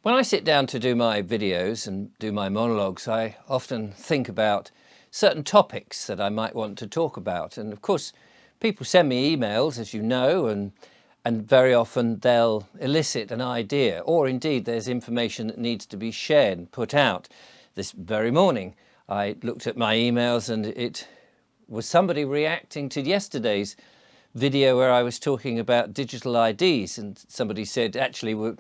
When I sit down to do my videos and do my monologues, I often think about certain topics that I might want to talk about. And of course, people send me emails, as you know, and very often they'll elicit an idea, or indeed there's information that needs to be shared and put out. This very morning, I looked at my emails and it was somebody reacting to yesterday's video where I was talking about digital IDs, and somebody said, actually, we're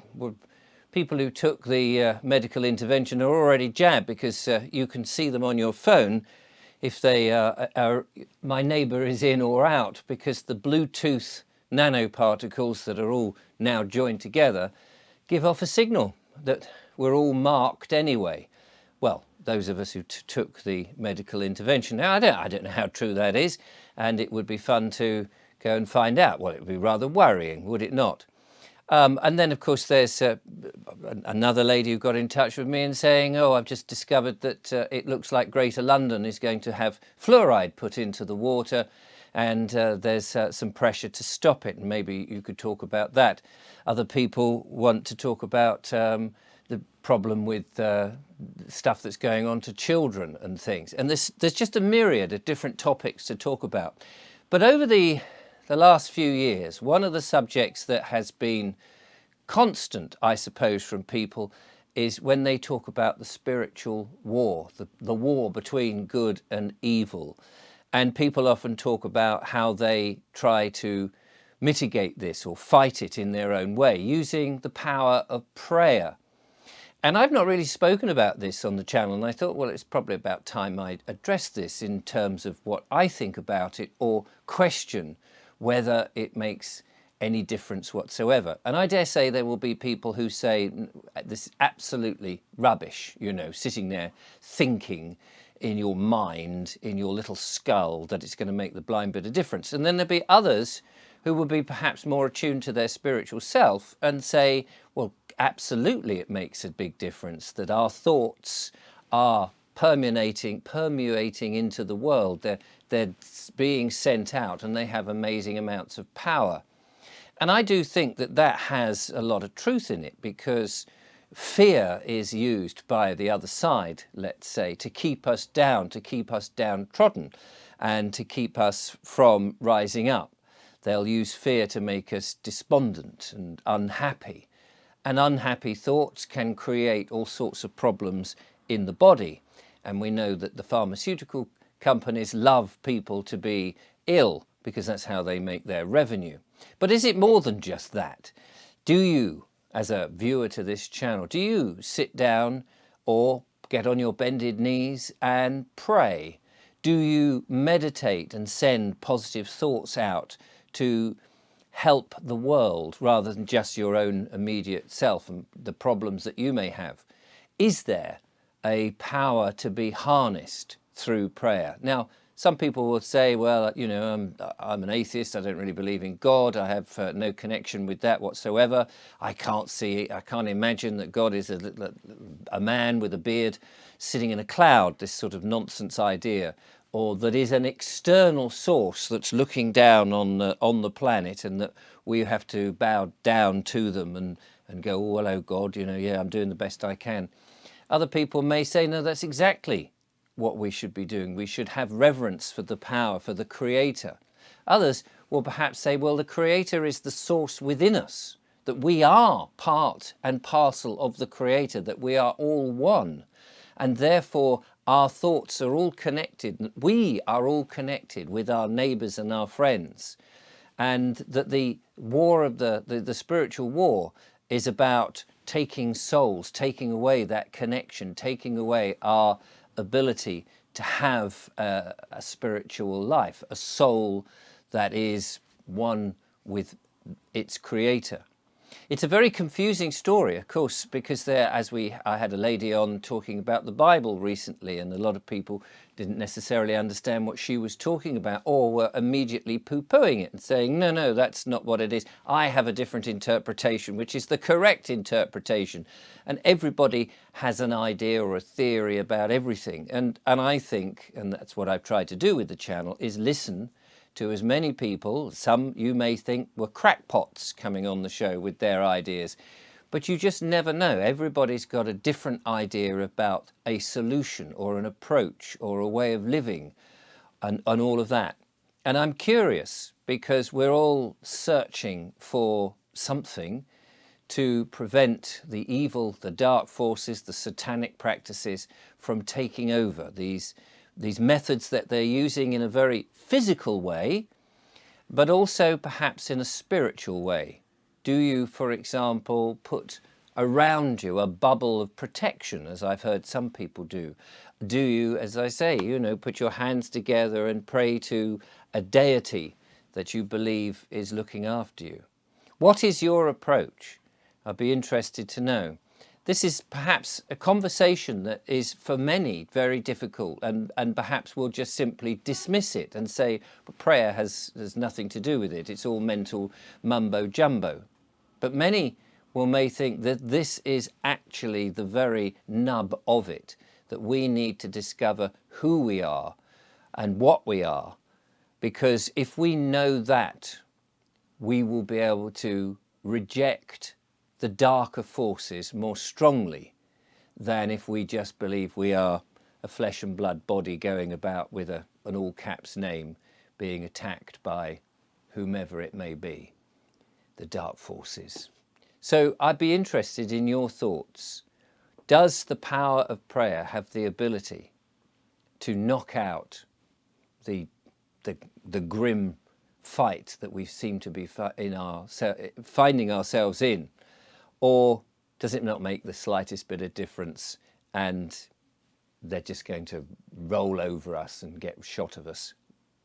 people who took the medical intervention are already jabbed because you can see them on your phone if they my neighbour is in or out, because the Bluetooth nanoparticles that are all now joined together give off a signal that we're all marked anyway. Well, those of us who took the medical intervention. Now, I don't know how true that is, and it would be fun to go and find out. Well, it would be rather worrying, would it not? And then, of course, there's another lady who got in touch with me and saying, oh, I've just discovered that it looks like Greater London is going to have fluoride put into the water, and there's some pressure to stop it. And maybe you could talk about that. Other people want to talk about the problem with stuff that's going on to children and things. And there's just a myriad of different topics to talk about. But over the last few years, one of the subjects that has been constant, I suppose, from people is when they talk about the spiritual war, the war between good and evil. And people often talk about how they try to mitigate this or fight it in their own way, using the power of prayer. And I've not really spoken about this on the channel, and I thought, well, it's probably about time I address this in terms of what I think about it, or question whether it makes any difference whatsoever. And I dare say there will be people who say this is absolutely rubbish, you know, sitting there thinking in your mind, in your little skull, that it's going to make the blind bit of difference. And then there'll be others who will be perhaps more attuned to their spiritual self and say, well, absolutely it makes a big difference, that our thoughts are permeating into the world. They're being sent out, and they have amazing amounts of power. And I do think that that has a lot of truth in it, because fear is used by the other side, let's say, to keep us down, to keep us downtrodden, and to keep us from rising up. They'll use fear to make us despondent and unhappy. And unhappy thoughts can create all sorts of problems in the body. And we know that the pharmaceutical companies love people to be ill because that's how they make their revenue. But is it more than just that? Do you, as a viewer to this channel, do you sit down or get on your bended knees and pray? Do you meditate and send positive thoughts out to help the world rather than just your own immediate self and the problems that you may have? Is there a power to be harnessed through prayer? Now, some people will say, well, you know, I'm an atheist, I don't really believe in God, I have no connection with that whatsoever. I can't imagine that God is a man with a beard sitting in a cloud, this sort of nonsense idea, or that is an external source that's looking down on the planet, and that we have to bow down to them and go, oh, hello, God, you know, yeah, I'm doing the best I can. Other people may say, no, that's exactly what we should be doing. We should have reverence for the power, for the Creator. Others will perhaps say, well, the Creator is the source within us, that we are part and parcel of the Creator, that we are all one, and therefore our thoughts are all connected. We are all connected with our neighbours and our friends, and that the war of the spiritual war is about taking souls, taking away that connection, taking away our ability to have a spiritual life, a soul that is one with its Creator. It's a very confusing story, of course, because I had a lady on talking about the Bible recently, and a lot of people didn't necessarily understand what she was talking about, or were immediately poo-pooing it and saying, no, that's not what it is. I have a different interpretation, which is the correct interpretation. And everybody has an idea or a theory about everything. And I think, and that's what I've tried to do with the channel, is listen to as many people. Some you may think were crackpots coming on the show with their ideas, But you just never know. Everybody's got a different idea about a solution or an approach or a way of living and all of that. And I'm curious because we're all searching for something to prevent the evil, the dark forces, the satanic practices from taking over. These methods that they're using in a very physical way, but also perhaps in a spiritual way. Do you, for example, put around you a bubble of protection, as I've heard some people do? Do you, as I say, put your hands together and pray to a deity that you believe is looking after you? What is your approach? I'd be interested to know. This is perhaps a conversation that is for many very difficult, and perhaps we'll just simply dismiss it and say, well, prayer has nothing to do with it. It's all mental mumbo jumbo. But many may think that this is actually the very nub of it, that we need to discover who we are and what we are. Because if we know that, we will be able to reject the darker forces more strongly than if we just believe we are a flesh and blood body going about with an all caps name being attacked by whomever it may be, the dark forces. So I'd be interested in your thoughts. Does the power of prayer have the ability to knock out the grim fight that we seem to be finding ourselves in? Or does it not make the slightest bit of difference and they're just going to roll over us and get shot of us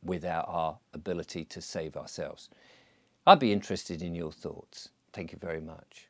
without our ability to save ourselves? I'd be interested in your thoughts. Thank you very much.